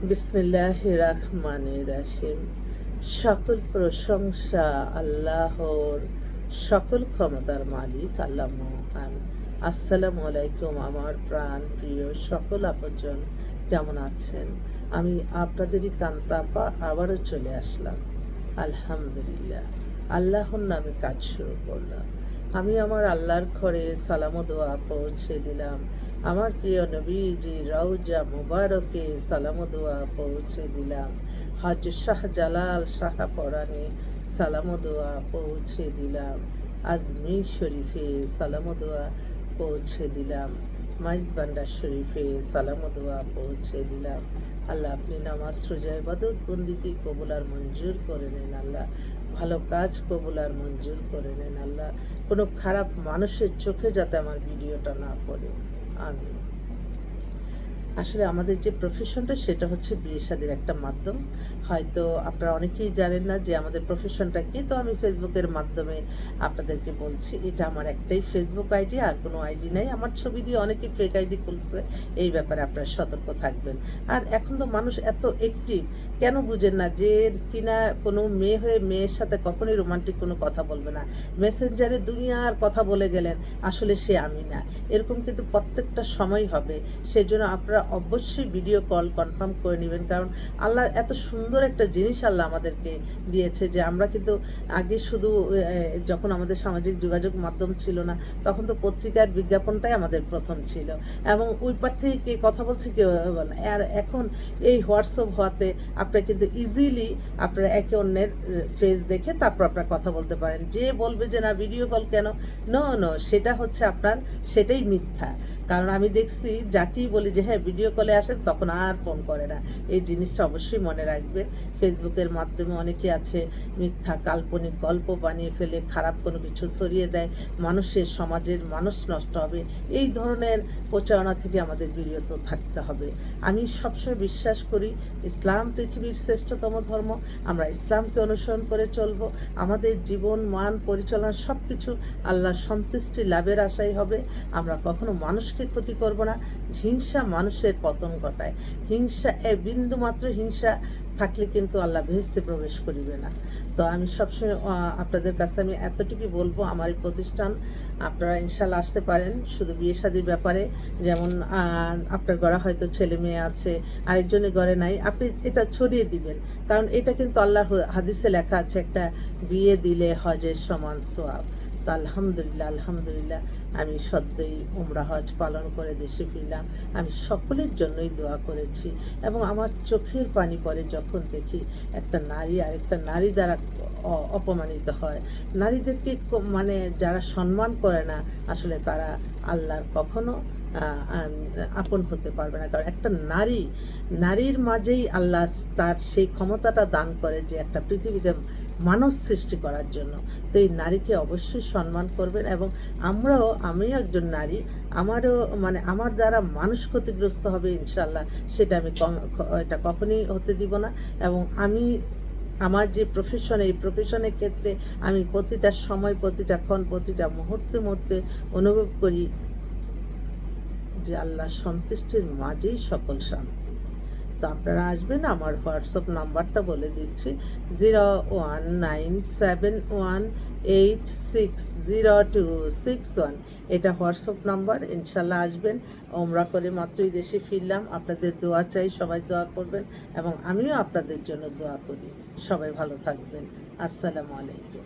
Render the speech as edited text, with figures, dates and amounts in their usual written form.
বিসমিল্লাহির রহমানির রহিম। সকল প্রশংসা আল্লাহর, সকল ক্ষমতার মালিক আল্লাহ মহান। আসসালামু আলাইকুম আমার প্রাণ প্রিয় সকল আপনজন, কেমন আছেন? আমি আপনাদেরই কান্তাপা আবারও চলে আসলাম। আলহামদুলিল্লাহ, আল্লাহর নামে কাজ শুরু করলাম। আমি আমার আল্লাহর ঘরে সালাম ও দোয়া পৌঁছে দিলাম। আমার প্রিয় নবীজি রওজা মুবারকে সালাম ও দোয়া পৌঁছে দিলাম। হজ শাহজালাল শাহপরানে সালাম ও দোয়া পৌঁছে দিলাম। আজমির শরীফে সালাম ও দোয়া পৌঁছে দিলাম। মাইজবান্ডার শরীফে সালাম ও দোয়া পৌঁছে দিলাম। আল্লাহ আপনি নামাজ রোজা ইবাদত বন্দিকে কবুল আর মঞ্জুর করে নেন। আল্লাহ ভালো কাজ কবুল আর মঞ্জুর করে নেন। আল্লাহ কোনো খারাপ মানুষের চোখে যাতে আমার ভিডিওটা না পড়ে। আমি আসলে আমাদের যে প্রফেশনটা সেটা হচ্ছে বিয়ে শাদীর একটা মাধ্যম। হয়তো আপনারা অনেকেই জানেন না যে আমাদের প্রফেশনটা কি। তো আমি ফেসবুকের মাধ্যমে আপনাদেরকে বলছি, এটা আমার একটাই ফেসবুক আইডি, আর কোনো আইডি নাই। আমার ছবি দিয়ে অনেকেই ফেক আইডি খুলছে, এই ব্যাপারে আপনারা সতর্ক থাকবেন। আর এখন তো মানুষ এত অ্যাক্টিভ, কেন বুঝেন না যে কিনা কোনো মেয়ে হয়ে মেয়ের সাথে কখনোই রোমান্টিক কোনো কথা বলবে না, মেসেঞ্জারে দুনিয়ার কথা বলে গেলেন, আসলে সে আমি না, এরকম কিন্তু প্রত্যেকটা সময় হবে। সেই জন্য আপনারা অবশ্যই ভিডিও কল কনফার্ম করে নেবেন, কারণ আল্লাহর এত সুন্দর একটা জিনিস আল্লাহ আমাদেরকে দিয়েছে যে আমরা কিন্তু আগে শুধু যখন আমাদের সামাজিক যোগাযোগ মাধ্যম ছিল না, তখন তো পত্রিকার বিজ্ঞাপনটাই আমাদের প্রথম ছিল, এবং ওই পার থেকে কে কথা বলছে কেউ বলে। আর এখন এই হোয়াটসঅ্যাপ হওয়াতে আপনারা কিন্তু ইজিলি আপনারা একে অন্যের ফেস দেখে তারপর আপনারা কথা বলতে পারেন। যে বলবে যে না ভিডিও কল কেন, নো, সেটা হচ্ছে আপনার, সেটাই মিথ্যা। কারণ আমি দেখছি যাকেই বলি যে হ্যাঁ ভিডিও কলে আসেন, তখন আর ফোন করে না। এই জিনিসটা অবশ্যই মনে রাখবেন। ফেসবুকের মাধ্যমে অনেকে আছে মিথ্যা কাল্পনিক গল্প বানিয়ে ফেলে, খারাপ কোনো কিছু ছড়িয়ে দেয়, মানুষের সমাজের মানুষ নষ্ট হবে। এই ধরনের প্রচারণা থেকে আমাদের বিরত থাকতে হবে। আমি সবসময় বিশ্বাস করি ইসলাম পৃথিবীর শ্রেষ্ঠতম ধর্ম। আমরা ইসলামকে অনুসরণ করে চলবো। আমাদের জীবন মান পরিচালনা সব কিছু আল্লাহর সন্তুষ্টি লাভের আশাই হবে। আমরা কখনো মানুষকে ক্ষতি করব না। হিংসা মানুষের পতন ঘটায়। হিংসা বিন্দু মাত্র হিংসা থাকলে কিন্তু আল্লাহ ভেস্তে প্রবেশ করিবে না। তো আমি সবসময় আপনাদের কাছে আমি এতটুকুই বলবো, আমার এই প্রতিষ্ঠান আপনারা ইনশাল্লাহ আসতে পারেন। শুধু বিয়ে শাদীর ব্যাপারে, যেমন আপনার ঘরে হয়তো ছেলে মেয়ে আছে, আরেকজনের ঘরে নাই, আপনি এটা ছড়িয়ে দিবেন, কারণ এটা কিন্তু আল্লাহর হাদিসে লেখা আছে একটা বিয়ে দিলে হজের সমান সওয়াব। তো আলহামদুলিল্লাহ আমি সদ্যই উমরা হজ পালন করে দেশে ফিরলাম। আমি সকলের জন্যই দোয়া করেছি, এবং আমার চোখের পানি পড়ে যখন দেখি একটা নারী আরেকটা নারী দ্বারা অপমানিত হয়। নারীদেরকে মানে যারা সম্মান করে না, আসলে তারা আল্লাহর কখনো আপন হতে পারবে না। কারণ একটা নারীর মাঝেই আল্লাহ তার সেই ক্ষমতাটা দান করে যে একটা পৃথিবীতে মানুষ সৃষ্টি করার জন্য। তো এই নারীকে অবশ্যই সম্মান করবেন, এবং আমিও একজন নারী, আমারও মানে আমার দ্বারা মানুষ ক্ষতিগ্রস্ত হবে ইনশাল্লাহ, সেটা আমি এটা কখনোই হতে দিব না। এবং আমি আমার যে প্রফেশন, এই প্রফেশনের ক্ষেত্রে আমি প্রতিটা সময়, প্রতিটা ক্ষণ, প্রতিটা মুহূর্তে অনুভব করি যে আল্লাহ সন্তুষ্টির মাঝেই সকল শান্তি। তো আপনারা আসবেন। আমার হোয়াটসঅ্যাপ নাম্বারটা বলে দিচ্ছি, 01971860261। এটা হোয়াটসঅ্যাপ নাম্বার। ইনশাল্লাহ আসবেন। ওমরা করে মাত্রই দেশে ফিরলাম। আপনাদের দোয়া চাই, সবাই দোয়া করবেন, এবং আমিও আপনাদের জন্য দোয়া করি। সবাই ভালো থাকবেন। আসসালামু আলাইকুম।